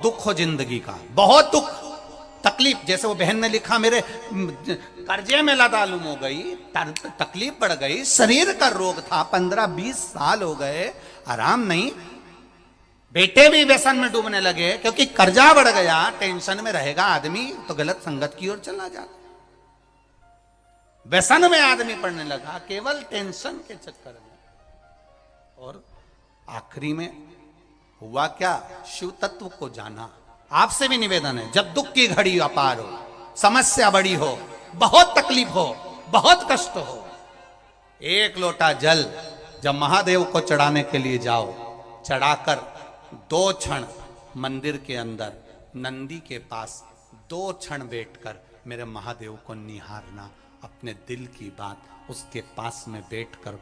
दुख हो जिंदगी का, बहुत दुख तकलीफ। जैसे वो बहन ने लिखा, मेरे कर्जे में लदालूम हो गई, तकलीफ बढ़ गई, शरीर का रोग था, 15-20 साल हो गए, आराम नहीं। बेटे भी व्यसन में डूबने लगे क्योंकि कर्जा बढ़ गया। टेंशन में रहेगा आदमी तो गलत संगत की ओर चला जाता। व्यसन में आदमी पड़ने लगा केवल टेंशन के चक्कर में। और आखिरी में हुआ क्या? शिव तत्व को जाना। आपसे भी निवेदन है, जब दुख की घड़ी अपार हो, समस्या बड़ी हो, बहुत तकलीफ हो, बहुत कष्ट हो, एक लोटा जल जब महादेव को चढ़ाने के लिए जाओ, चढ़ाकर 2 क्षण मंदिर के अंदर नंदी के पास 2 क्षण बैठकर मेरे महादेव को निहारना। अपने दिल की बात उसके पास में बैठकर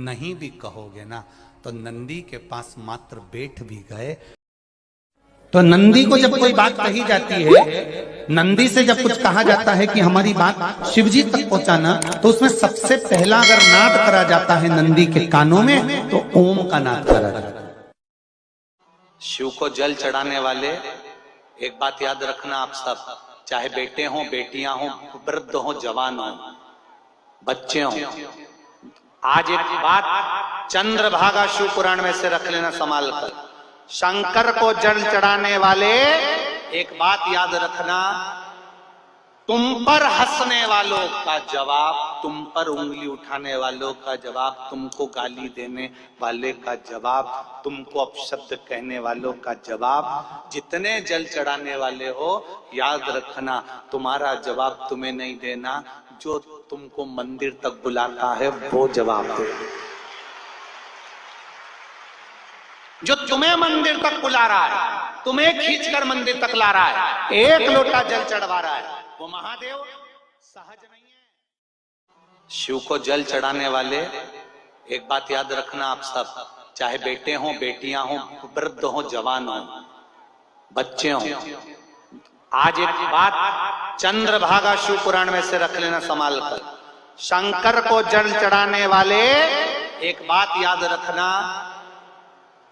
नहीं भी कहोगे ना, तो नंदी के पास मात्र बैठ भी गए। तो नंदी को जब कोई बात कही जाती है, नंदी से जब कुछ कहा जाता है कि हमारी बात शिवजी तक पहुंचाना, तो उसमें सबसे पहला अगर नाद करा जाता है नंदी के कानों में, तो ओम का नाद करा जाता है। शिव को जल चढ़ाने वाले एक बात याद रखना आप सब, चाहे बेटे हो, बेटियां हो, वृद्ध हो, जवान हो, बच्चे हो, आज एक बात चंद्रभागा शिव पुराण में से रख लेना संभाल कर। शंकर को जल चढ़ाने वाले एक बात याद रखना, तुम पर हंसने वालों का जवाब, तुम पर उंगली उठाने वालों का जवाब, तुमको गाली देने वाले का जवाब, तुमको अपशब्द कहने वालों का जवाब, जितने जल चढ़ाने वाले हो, याद रखना तुम्हारा जवाब तुम्हें नहीं देना, जो तुमको मंदिर तक बुलाता है वो जवाब दे। जो तुम्हें मंदिर तक बुला रहा है, तुम्हें खींचकर मंदिर तक ला रहा है, एक लोटा जल चढ़वा रहा है, वो महादेव सहज नहीं है। शिव को जल चढ़ाने वाले एक बात याद रखना आप सब, चाहे बेटे हो, बेटियां हो, वृद्ध हो, जवान हो, बच्चे हो, आज एक बात चंद्रभागा शिव पुराण में से रख लेना संभाल कर। शंकर को जल चढ़ाने वाले एक बात याद रखना,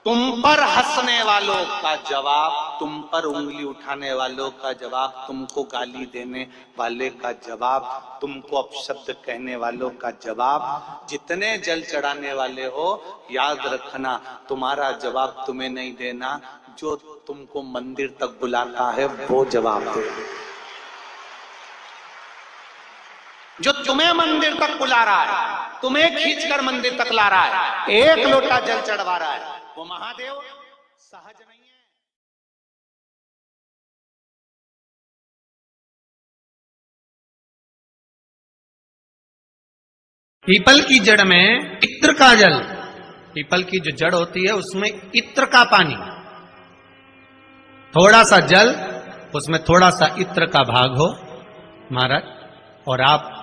तुम पर हंसने वालों का जवाब, तुम पर उंगली उठाने वालों का जवाब, तुमको गाली देने वाले का जवाब, तुमको अपशब्द कहने वालों का जवाब, जितने जल चढ़ाने वाले हो, याद रखना तुम्हारा जवाब तुम्हें नहीं देना, जो तुमको मंदिर तक बुलाता है वो जवाब दे। जो तुम्हें मंदिर तक बुला रहा है, तुम्हें खींचकर मंदिर तक ला रहा है, एक लोटा जल चढ़वा रहा है, वो महादेव सहज नहीं है। पीपल की जड़ में इत्र का जल, पीपल की जो जड़ होती है उसमें इत्र का पानी, थोड़ा सा जल, उसमें थोड़ा सा इत्र का भाग हो महाराज, और आप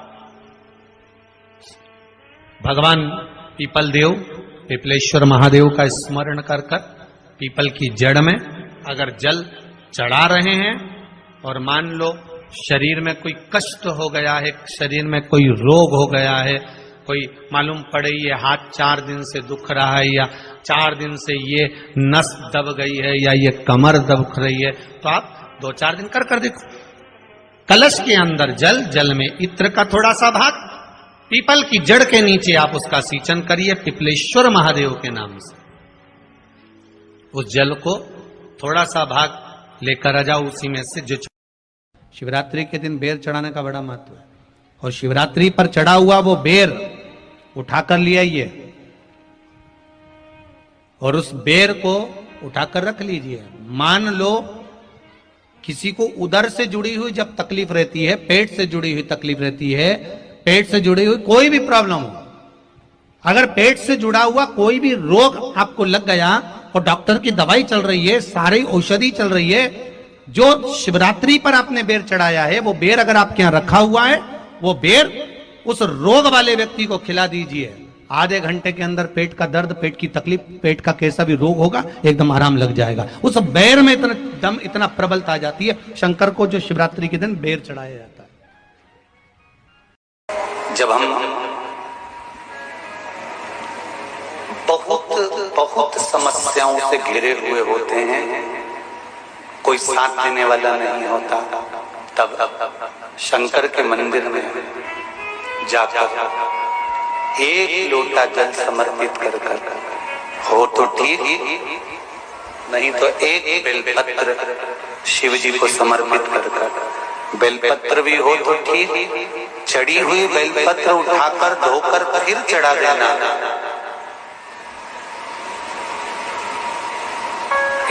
भगवान पीपल देव, पिपलेश्वर महादेव का स्मरण कर कर पीपल की जड़ में अगर जल चढ़ा रहे हैं, और मान लो शरीर में कोई कष्ट हो गया है, शरीर में कोई रोग हो गया है, कोई मालूम पड़े ये हाथ 4 दिन से दुख रहा है, या 4 दिन से ये नस दब गई है, या ये कमर दब रही है, तो आप 2-4 दिन कर देखो। कलश के अंदर जल, जल में इत्र का थोड़ा सा भाग, पीपल की जड़ के नीचे आप उसका सींचन करिए पिपलेश्वर महादेव के नाम से। उस जल को थोड़ा सा भाग लेकर आ जाओ, उसी में से जो शिवरात्रि के दिन बेर चढ़ाने का बड़ा महत्व है, और शिवरात्रि पर चढ़ा हुआ वो बेर उठाकर ले आइए, और उस बेर को उठाकर रख लीजिए। मान लो किसी को उदर से जुड़ी हुई जब तकलीफ रहती है, पेट से जुड़ी हुई तकलीफ रहती है, पेट से जुड़ी हुई कोई भी प्रॉब्लम हो, अगर पेट से जुड़ा हुआ कोई भी रोग आपको लग गया और डॉक्टर की दवाई चल रही है, सारी औषधि चल रही है, जो शिवरात्रि पर आपने बेर चढ़ाया है, वो बेर अगर आपके यहां रखा हुआ है, वो बेर उस रोग वाले व्यक्ति को खिला दीजिए। आधे घंटे के अंदर पेट का दर्द, पेट की तकलीफ, पेट का कैसा भी रोग होगा, एकदम आराम लग जाएगा। उस बेर में इतना दम, इतना प्रबलता आ जाती है। शंकर को जो शिवरात्रि के दिन बेर चढ़ाया जाता है। जब हम बहुत बहुत समस्याओं से घिरे हुए होते हैं, कोई कोई साथ देने वाला नहीं होता, तब शंकर के मंदिर में जाकर एक लोटा जल समर्पित कर हो तो ठीक, नहीं तो एक बेलपत्र शिव जी को समर्पित कर, बेलपत्र भी हो तो ठीक, चढ़ी हुई बेलपत्र उठाकर धोकर फिर चढ़ा देना,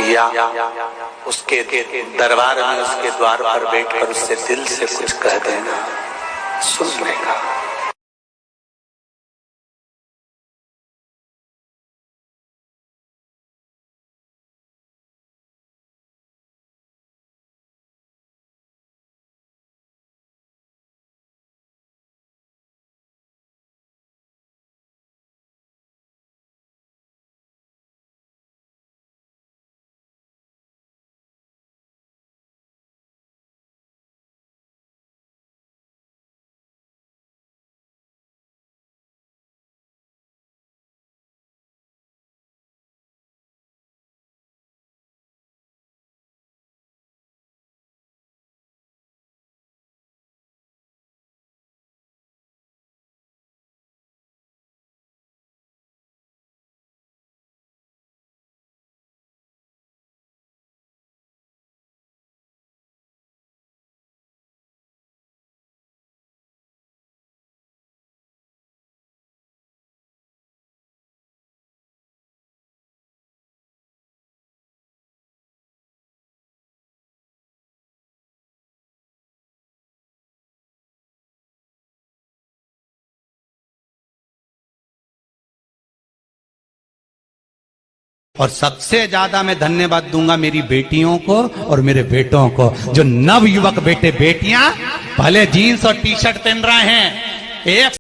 या उसके दरबार में उसके द्वार पर बैठकर उससे दिल से कुछ कह देना, सुन लेगा। और सबसे ज्यादा मैं धन्यवाद दूंगा मेरी बेटियों को और मेरे बेटों को, जो नव युवक बेटे बेटियां भले जीन्स और टी शर्ट पहन रहे हैं, एक